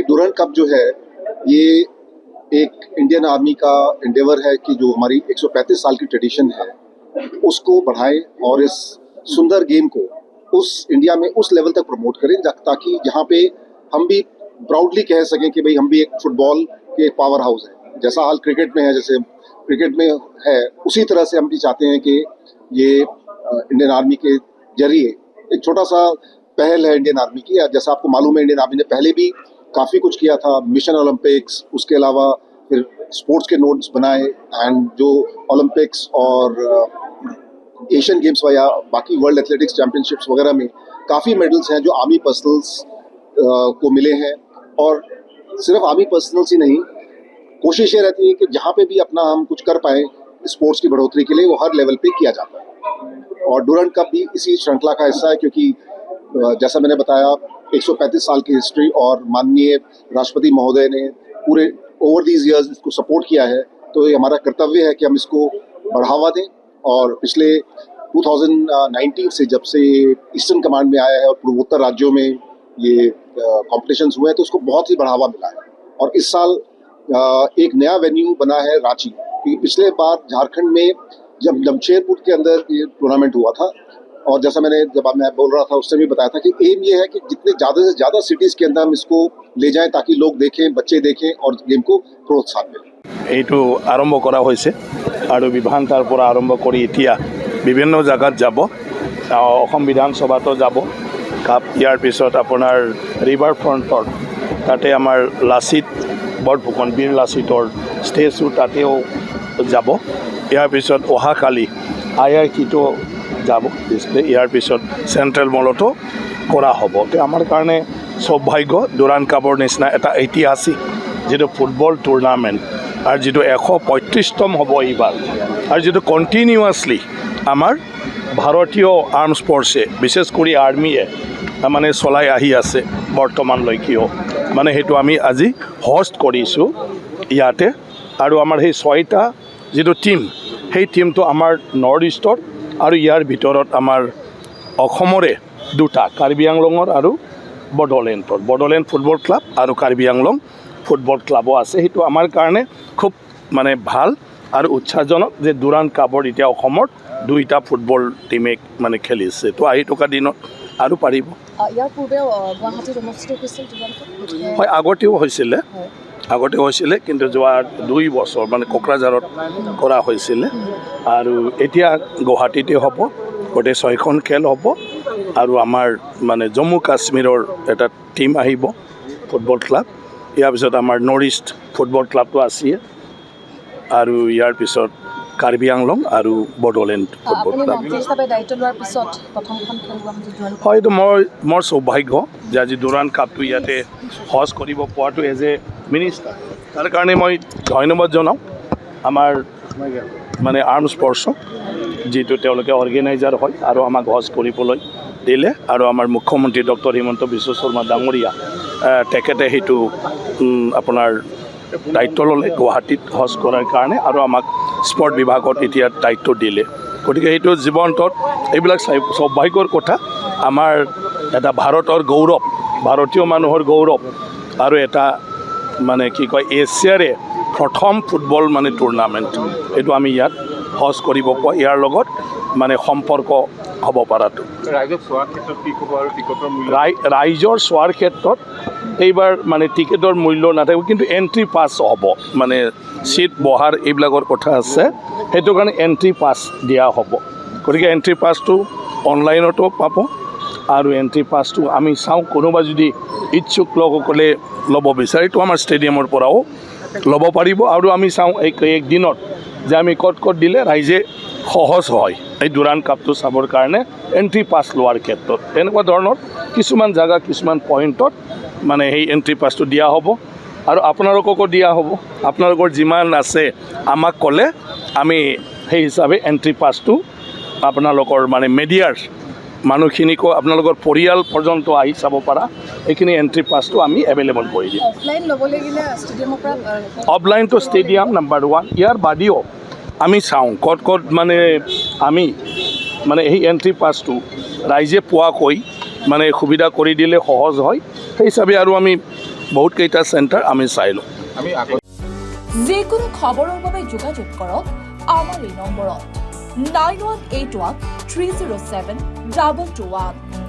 Durand cup जो है ये एक इंडियन आर्मी का एंडेवर है कि जो हमारी 135 साल की ट्रेडिशन है उसको बढ़ाएं और इस सुंदर गेम को उस इंडिया में उस लेवल तक प्रमोट करें ताकि जहाँ पे हम भी प्राउडली कह सकें कि भाई हम भी एक फुटबॉल के पावर हाउस है। जैसा हाल क्रिकेट में है, जैसे क्रिकेट में है, उसी तरह से हम भी चाहते हैं कि ये इंडियन आर्मी के जरिए एक छोटा सा पहल है इंडियन आर्मी की। जैसा आपको मालूम है इंडियन आर्मी ने पहले भी काफ़ी कुछ किया था, मिशन ओलंपिक्स, उसके अलावा फिर स्पोर्ट्स के नोट्स बनाए एंड जो ओलंपिक्स और एशियन गेम्स या बाकी वर्ल्ड एथलेटिक्स चैंपियनशिप्स वगैरह में काफ़ी मेडल्स हैं जो आर्मी पर्सनल्स को मिले हैं। और सिर्फ आर्मी पर्सनल्स ही नहीं, कोशिश ये रहती है कि जहाँ पे भी अपना हम कुछ कर पाएँ स्पोर्ट्स की बढ़ोतरी के लिए वो हर लेवल पे किया जाता है। और डूरंड कप भी इसी श्रृंखला का हिस्सा है क्योंकि जैसा मैंने बताया 135 साल की हिस्ट्री और माननीय राष्ट्रपति महोदय ने पूरे ओवर दीज इयर्स इसको सपोर्ट किया है, तो ये हमारा कर्तव्य है कि हम इसको बढ़ावा दें। और पिछले 2019 से जब से ईस्टर्न कमांड में आया है और पूर्वोत्तर राज्यों में ये कॉम्पिटिशन्स हुए हैं तो उसको बहुत ही बढ़ावा मिला है। और इस साल एक नया वेन्यू बना है रांची, क्योंकि पिछले बार झारखंड में जब जमशेदपुर के अंदर ये टूर्नामेंट हुआ था और जैसा जब मैं बोल रहा था उससे भी बताया था कि एम ये है कि जितने ज़्यादा से ज़्यादा सिटीज़ के अंदर हम इसको ले जाएं ताकि लोग देखें, बच्चे देखें और गेम को प्रोत्साहन मिले। এইটো আৰম্ভ কৰা হৈছে আৰু বিভান্তাৰ পৰা আৰম্ভ কৰি এতিয়া বিভিন্ন জায়গাত যাব, অসম বিধানসভাতো যাব কাপ। ইয়াৰ পিছত আপোনাৰ ৰিভাৰ ফ্ৰণ্টৰ তাতে আমাৰ লাচিত বৰফুকন বীৰ লাচিতৰ ষ্টেচু তাতেও যাব। ইয়াৰ পিছত অহাকালি IIT-টো যাব ডিছপ্লে। ইয়াৰ পিছত চেণ্ট্ৰেল মলতো কৰা হ'ব। তো আমাৰ কাৰণে সৌভাগ্য ডুৰাণ্ড কাপৰ নিচিনা এটা ঐতিহাসিক যিটো ফুটবল টুৰ্ণামেণ্ট আৰু যিটো 135তম হ'ব এইবাৰ, আৰু যিটো কণ্টিনিউৱাছলি আমাৰ ভাৰতীয় আৰ্মছ ফ'ৰ্চে বিশেষ কৰি আৰ্মিয়ে মানে চলাই আহি আছে বৰ্তমানলৈকেও, মানে সেইটো আমি আজি হোষ্ট কৰিছোঁ ইয়াতে। আৰু আমাৰ সেই 6টা যিটো টীম, সেই টীমটো আমাৰ নৰ্থ ইষ্টৰ আৰু ইয়াৰ ভিতৰত আমাৰ অসমৰে 2টা, কাৰ্বি আংলঙৰ আৰু বড়োলেণ্ডৰ, বড়োলেণ্ড ফুটবল ক্লাব আৰু কাৰ্বি আংলং ফুটবল ক্লাবো আছে। সেইটো আমাৰ কাৰণে খুব মানে ভাল আৰু উৎসাহজনক যে ডুৰাণ্ড কাপৰ এতিয়া অসমৰ 2টা ফুটবল টিমে মানে খেলিছে। তো আহি থকা দিনত আৰু পাৰিব। ইয়াৰ পূৰ্বে গুৱাহাটীত অনুষ্ঠিত হৈছিল হয়, আগতেও হৈছিলে কিন্তু যোৱা 2 বছৰ মানে কোকৰাঝাৰত কৰা হৈছিলে আৰু এতিয়া গুৱাহাটীতে হ'ব। গোটেই 6খন খেল হ'ব আৰু আমাৰ মানে জম্মু কাশ্মীৰৰ এটা টীম আহিব ফুটবল ক্লাব। ইয়াৰ পিছত আমাৰ নৰ্থ ইষ্ট ফুটবল ক্লাবটো আছে আৰু ইয়াৰ পিছত কাৰ্বি আংলং আৰু বড়োলেণ্ড ফুটবল ক্লাব। হয়তো মোৰ সৌভাগ্য যে আজি ডুৰাণ্ড কাপটো ইয়াতে হোষ্ট কৰিব পোৱাটো এজ এ মিনিষ্টাৰ। তাৰ কাৰণে মই ধন্যবাদ জনাওঁ আমাৰ মানে আৰ্মছ ফ'ৰ্চক, যিটো তেওঁলোকে অৰ্গেনাইজাৰ হয় আৰু আমাক হোষ্ট কৰিবলৈ দিলে। আৰু আমাৰ মুখ্যমন্ত্ৰী ডক্টৰ হিমন্ত বিশ্ব শৰ্মা ডাঙৰীয়া তেখেতে সেইটো আপোনাৰ দায়িত্ব ল'লে গুৱাহাটীত হোষ্ট কৰাৰ কাৰণে, আৰু আমাক স্পৰ্ট বিভাগত এতিয়া দায়িত্ব দিলে। গতিকে সেইটো জীৱন্তত এইবিলাক সৌভাগ্যৰ কথা। আমাৰ এটা ভাৰতৰ গৌৰৱ, ভাৰতীয় মানুহৰ গৌৰৱ, আৰু এটা মানে কি কয় এছিয়াৰে প্ৰথম ফুটবল মানে টুৰ্ণামেণ্ট এইটো আমি ইয়াত হোষ্ট কৰিব পোৱা, ইয়াৰ লগত মানে সম্পৰ্ক হ'ব পৰাটো। ৰাইজৰ চোৱাৰ ক্ষেত্ৰত এইবাৰ মানে টিকেটৰ মূল্য নাথাকিব, কিন্তু এণ্ট্ৰি পাছ হ'ব, মানে চিট বহাৰ এইবিলাকৰ কথা আছে, সেইটো কাৰণে এণ্ট্ৰি পাছ দিয়া হ'ব। গতিকে এণ্ট্ৰি পাছটো অনলাইনতো পাব আৰু এণ্ট্ৰি পাছটো আমি চাওঁ কোনোবা যদি ইচ্ছুক লোকসকলে ল'ব বিচাৰে তো আমাৰ ষ্টেডিয়ামৰ পৰাও ল'ব পাৰিব। আৰু আমি চাওঁ এক দিনত যে আমি ক'ত দিলে ৰাইজে সহজ হয় এই ডুৰাণ্ড কাপটো চাবৰ কাৰণে এণ্ট্ৰি পাছ লোৱাৰ ক্ষেত্ৰত। তেনেকুৱা ধৰণৰ কিছুমান জাগা, কিছুমান পইণ্টত মানে সেই এণ্ট্ৰি পাছটো দিয়া হ'ব আৰু আপোনালোককো দিয়া হ'ব। আপোনালোকৰ যিমান আছে আমাক ক'লে আমি সেই হিচাপে এণ্ট্ৰি পাছটো আপোনালোকৰ মানে মিডিয়াৰ মানুহখিনিকো আপোনালোকৰ পৰিয়াল পৰ্যন্ত আহি চাব পৰা এইখিনি এণ্ট্ৰি পাছটো আমি এভেইলেবল কৰি দিম। অফলাইনটো ষ্টেডিয়াম নাম্বাৰ 1। ইয়াৰ বাদেও আমি চাওঁ ক'ত মানে আমি মানে এই এণ্ট্ৰি পাছটো ৰাইজে পোৱাকৈ মানে সুবিধা কৰি দিলে সহজ হয়, সেই হিচাপে আৰু আমি বহুতকেইটা চেণ্টাৰ আমি চাই লওঁ। যিকোনো খবৰৰ বাবে যোগাযোগ কৰক আমাৰ এই নম্বৰত 9181 307 2221।